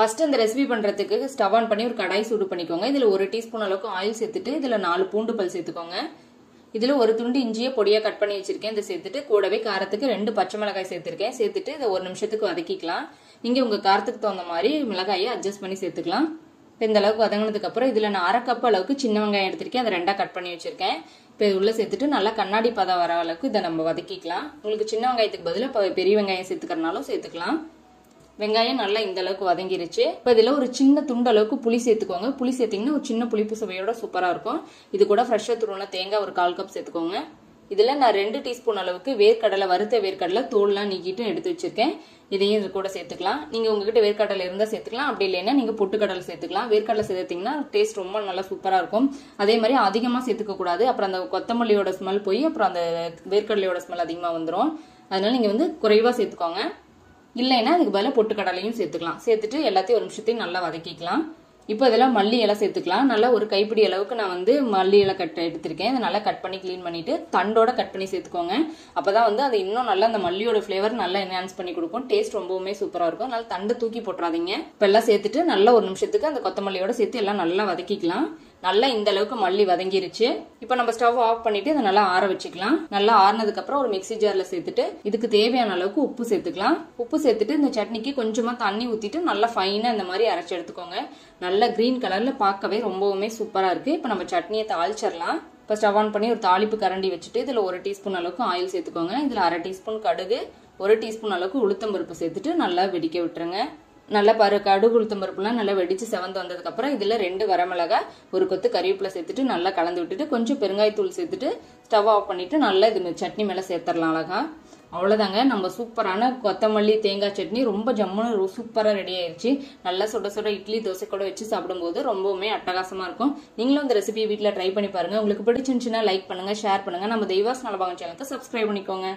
First இந்த recipe பண்றதுக்கு stove on பண்ணி ஒரு கடாய் சூடு பண்ணிக்கோங்க. இதுல 1 டீஸ்பூன் அளவுக்கு ஆயில் சேர்த்துட்டு இதுல 4 பூண்டு பல் சேர்த்துக்கோங்க. இதுல ஒரு துண்டு இஞ்சியை பொடியா கட் பண்ணி வச்சிருக்கேன். இதை சேர்த்துட்டு கூடவே காரத்துக்கு 2 பச்சை மிளகாய் சேர்த்திருக்கேன். சேர்த்துட்டு இதை 1 நிமிஷத்துக்கு வதக்கிக்கலாம். நீங்க உங்க காரத்துக்கு தகுந்த மாதிரி மிளகாயை அட்ஜஸ்ட் பண்ணி சேர்த்துக்கலாம். இந்த அளவுக்கு வதங்கினதுக்கு அப்புறம் இதுல நான் 1/2 கப் அளவுக்கு சின்ன வெங்காயம் எடுத்திருக்கேன். அதை 2ஆ கட் பண்ணி வச்சிருக்கேன். இப்போ இது உள்ள சேர்த்துட்டு நல்லா கண்ணாடி பதம் வர அளவுக்கு இதை நம்ம வதக்கிக்கலாம். உங்களுக்கு சின்ன வெங்காயத்துக்கு பதிலாக பெரிய வெங்காயம் சேர்த்துக்கிறனாலும் சேர்த்துக்கலாம். வெங்காயம் நல்லா இந்த அளவுக்கு வதங்கிருச்சு. இப்போ இதுல ஒரு சின்ன துண்டு அளவுக்கு புளி சேர்த்துக்கோங்க. புளி சேர்த்தீங்கன்னா ஒரு சின்ன புளிப்பு சுவையோட சூப்பரா இருக்கும். இது கூட ஃப்ரெஷ்ஷா துருவன தேங்காய் ஒரு 1/4 கப் சேர்த்துக்கோங்க. இதுல நான் 2 டீஸ்பூன் அளவுக்கு வேர்க்கடலை, வறுத்த வேர்க்கடலை தோல்லாம் நீக்கிட்டு எடுத்து வச்சிருக்கேன். இதையும் இது கூட சேர்த்துக்கலாம். நீங்க உங்ககிட்ட வேர்க்கடலை இருந்தா சேர்த்துக்கலாம். அப்படி இல்லைன்னா நீங்க பொட்டுக்கடலை சேர்த்துக்கலாம். வேர்க்கடலை சேர்த்தீங்கன்னா டேஸ்ட் ரொம்ப நல்லா சூப்பரா இருக்கும். அதே மாதிரி அதிகமா சேர்த்துக்க கூடாது. அப்புறம் அந்த கொத்தமல்லியோட ஸ்மெல் போய் அப்புறம் அந்த வேர்க்கடலையோட ஸ்மெல் அதிகமா வந்துடும். அதனால நீங்க குறைவா சேர்த்துக்கோங்க. இல்லைன்னா அதுக்கு பதிலாக பொட்டுக்கடலையும் சேர்த்துக்கலாம். சேர்த்துட்டு எல்லாத்தையும் 1 நிமிஷத்தையும் நல்லா வதக்கிக்கலாம். இப்போ இதெல்லாம் மல்லி இலை சேர்த்துக்கலாம். நல்லா ஒரு கைப்பிடி அளவுக்கு நான் மல்லி இலை எடுத்திருக்கேன். அதை நல்லா கட் பண்ணி கிளீன் பண்ணிட்டு தண்டோட கட் பண்ணி சேர்த்துக்கோங்க. அப்பதான் அது இன்னும் நல்லா அந்த மல்லியோட ஃபிளேவர் நல்லா என்ஹான்ஸ் பண்ணி கொடுக்கும். டேஸ்ட் ரொம்பவுமே சூப்பரா இருக்கும். அதனால தண்டை தூக்கி போட்டுறாதீங்க. இப்போ எல்லாம் சேர்த்துட்டு நல்லா 1 நிமிஷத்துக்கு அந்த கொத்தமல்லியோட சேர்த்து எல்லாம் நல்லா வதக்கிக்கலாம். நல்லா இந்த அளவுக்கு மல்லி வதங்கிருச்சு. இப்போ நம்ம ஸ்டவ் ஆஃப் பண்ணிட்டு இதை நல்லா ஆற வச்சுக்கலாம். நல்லா ஆறினதுக்கு அப்புறம் ஒரு மிக்ஸி ஜார்ல சேர்த்துட்டு இதுக்கு தேவையான அளவுக்கு உப்பு சேர்த்துக்கலாம். உப்பு சேர்த்துட்டு இந்த சட்னிக்கு கொஞ்சமா தண்ணி ஊத்திட்டு நல்லா ஃபைனா இந்த மாதிரி அரைச்சு எடுத்துக்கோங்க. நல்லா கிரீன் கலர்ல பார்க்கவே ரொம்பவுமே சூப்பரா இருக்கு. இப்போ நம்ம சட்னியை தாளிச்சிடலாம். இப்போ ஸ்டவ் ஆன் பண்ணி ஒரு தாளிப்பு கரண்டி வச்சுட்டு இதுல 1 டீஸ்பூன் அளவுக்கு ஆயில் சேர்த்துக்கோங்க. இதுல 1/2 டீஸ்பூன் கடுகு, 1 டீஸ்பூன் அளவுக்கு உளுத்தம்பருப்பு சேர்த்துட்டு நல்லா வெடிக்க விட்டுருங்க. நல்லா கடுகு உளுத்தம் பருப்புலாம் நல்லா வெடிச்சு செவந்து வந்ததுக்கு அப்புறம் இதுல 2 வரமிளகாய், ஒரு கொத்து கறிவேப்பிலை சேர்த்துட்டு நல்லா கலந்து விட்டுட்டு கொஞ்சம் பெருங்காயத்தூள் சேர்த்துட்டு ஸ்டவ் ஆஃப் பண்ணிட்டு நல்லா இது சட்னி மேல சேர்த்துடலாம். அழகா அவ்வளவுதாங்க. நம்ம சூப்பரான கொத்தமல்லி தேங்காய் சட்னி ரொம்ப ஜம்முன்னு சூப்பரா ரெடி ஆயிருச்சு. நல்லா சுட சுட இட்லி தோசை கூட வச்சு சாப்பிடும்போது ரொம்பவுமே அட்டகாசமா இருக்கும். நீங்களும் இந்த ரெசிபி வீட்டுல ட்ரை பண்ணி பாருங்க. உங்களுக்கு பிடிச்சிருந்துச்சுன்னா லைக் பண்ணுங்க, ஷேர் பண்ணுங்க. நம்ம தெய்வாஸ் நலபாகம் சேனலுக்கு சப்ஸ்கிரைப் பண்ணிக்கோங்க.